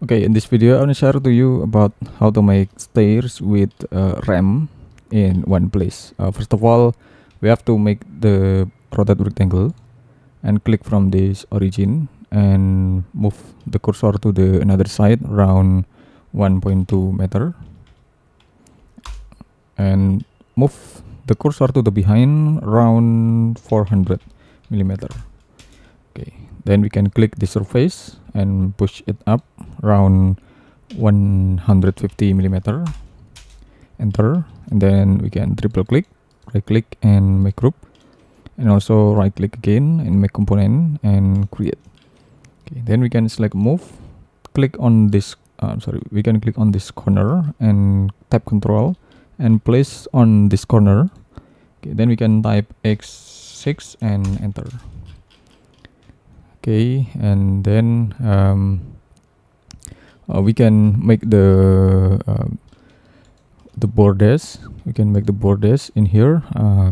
Okay, in this video I want to share to you about how to make stairs with ramp in one place. First of all, we have to make the rotate rectangle and click from this origin and move the cursor to the another side around 1.2 meter and move the cursor to the behind around 400 millimeter. Okay, then we can click the surface and push it up around 150 millimeter, enter, and then we can triple click, right click and make group, and also right click again and make component and create. Okay, then we can select move, click on this we can click on this corner and tap control and place on this corner. Okay, then we can type x6 and enter. Okay, and then we can make the borders. We can make the borders in here.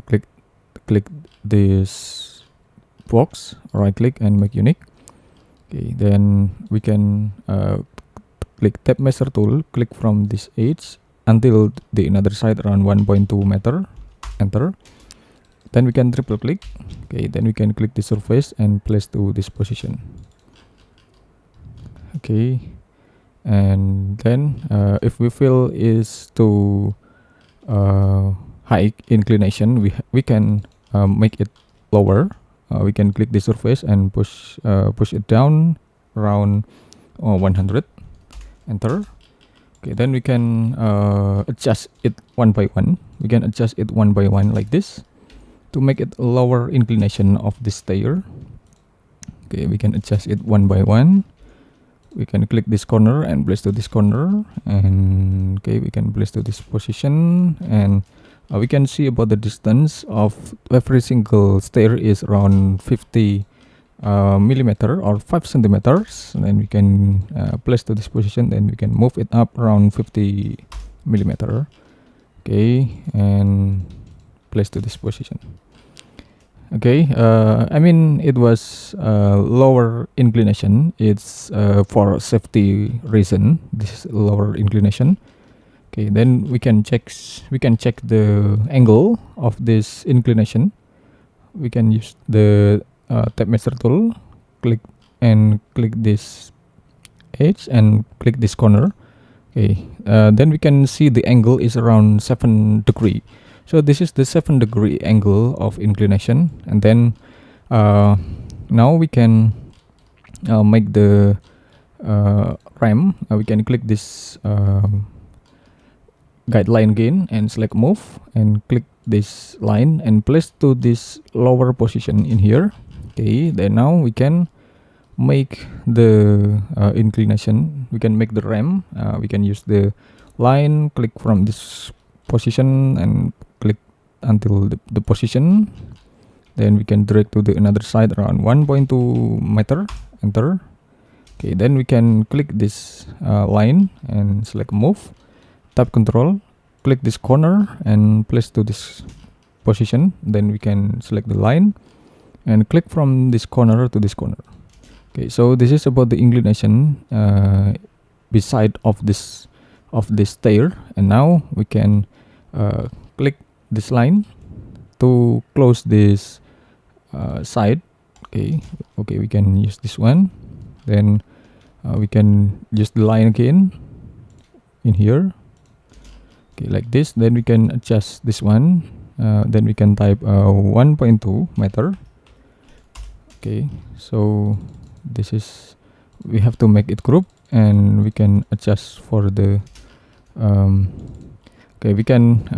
Click this box, right click and make unique. Okay, then we can click tab measure tool, click from this edge until the another side around 1.2 meter, enter. Then we can triple click. Okay, then we can click the surface and place to this position. Okay, and then if we feel is too high inclination, we can make it lower. We can click the surface and push it down around 100, enter. Okay, then we can adjust it one by one. We can adjust it one by one like this to make it lower inclination of the stair. Okay, we can adjust it one by one. We can click this corner and place to this corner, and okay, we can place to this position, and we can see about the distance of every single stair is around 50 millimeter or 5 centimeters. And then we can place to this position, then we can move it up around 50 millimeter. Okay, and place to this position. Okay, I mean it was lower inclination. It's for safety reason. This is lower inclination. Okay, then we can check the angle of this inclination. We can use the tab measure tool, click this edge and click this corner. Okay, then we can see the angle is around 7 degree. So this is the 7 degree angle of inclination, and then now we can make the ramp. We can click this guideline again and select move and click this line and place to this lower position in here. Okay, then now we can make the inclination. We can make the ramp. We can use the line, click from this position and click until the position. Then we can drag to the another side around 1.2 meter, enter. Okay, then we can click this line and select move, tap control, click this corner and place to this position. Then we can select the line and click from this corner to this corner. Okay, so this is about the inclination beside of this stair. And now we can click this line to close this side. Okay, we can use this one. Then we can use the line again in here. Okay, like this. Then we can adjust this one. Then we can type 1.2 meter. Okay, so this is, we have to make it group, and we can adjust for the okay, we can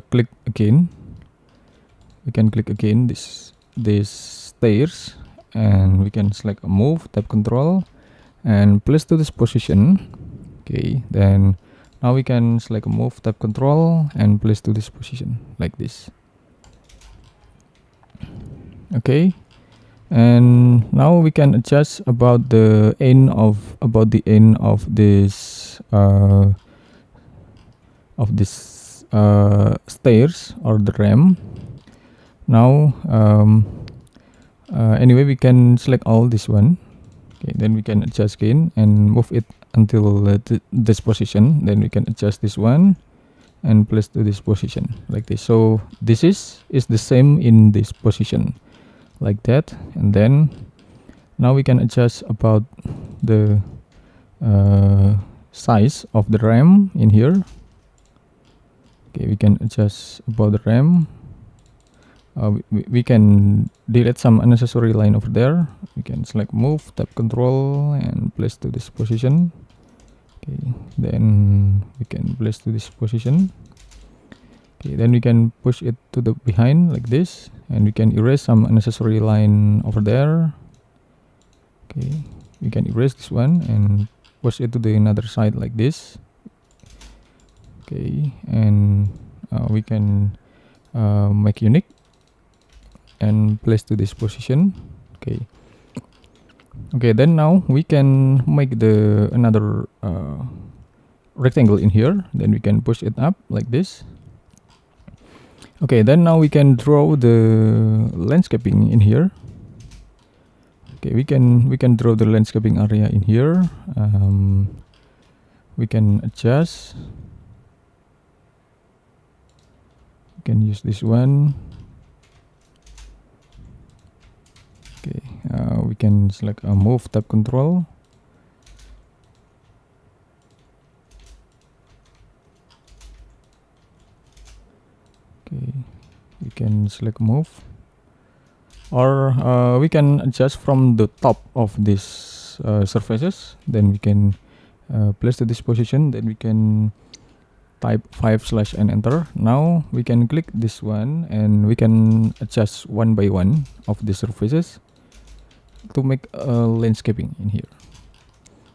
click again. We can click again this stairs, and we can select move, tap control and place to this position. Okay, then now we can select move, tap control and place to this position like this. Okay, and now we can adjust about the end of this stairs or the ramp. Now anyway, we can select all this one. Okay, then we can adjust again and move it until this position. Then we can adjust this one and place to this position like this. So this is the same in this position like that. And then now we can adjust about the size of the RAM in here. Okay, we can adjust about the RAM. We can delete some unnecessary line over there. We can select move, tap control and place to this position. Okay, then we can place to this position. Okay, then we can push it to the behind like this, and we can erase some unnecessary line over there. Okay, we can erase this one and push it to the another side like this. Okay, and we can make unique and place to this position. Okay. Okay, then now we can make the another rectangle in here. Then we can push it up like this. Okay, then now we can draw the landscaping in here. Okay, we can draw the landscaping area in here. We can adjust. We can use this one. Okay, we can select a move, tap control. Okay, we can select move, or we can adjust from the top of these surfaces. Then we can place to this position. Then we can type 5/ and enter. Now we can click this one and we can adjust one by one of the surfaces to make a landscaping in here.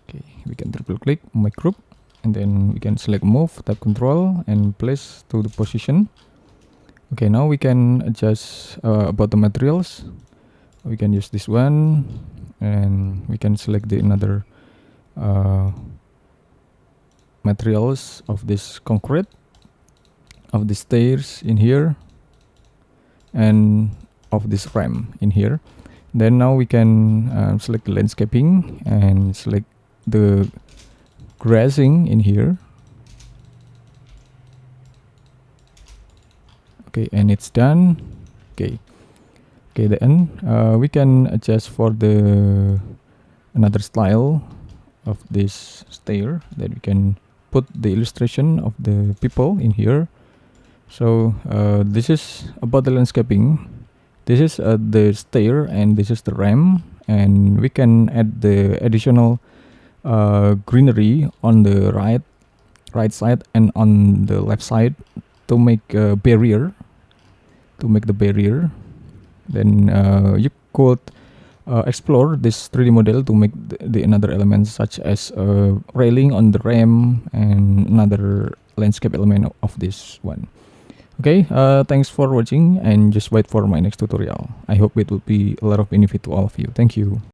Okay, we can triple click, make group, and then we can select move, tap control and place to the position. Okay, now we can adjust about the materials. We can use this one and we can select the another materials of this concrete, of the stairs in here, and of this ramp in here. Then now we can select the landscaping and select the grazing in here. Okay, and it's done. Okay, then we can adjust for the another style of this stair, that we can put the illustration of the people in here. So this is about the landscaping. This is the stair and this is the ramp, and we can add the additional greenery on the right side and on the left side to make a barrier, to make the barrier. Then you could explore this 3D model to make the another elements, such as a railing on the ramp and another landscape element of this one. Okay, thanks for watching and just wait for my next tutorial. I hope it will be a lot of benefit to all of you. Thank you.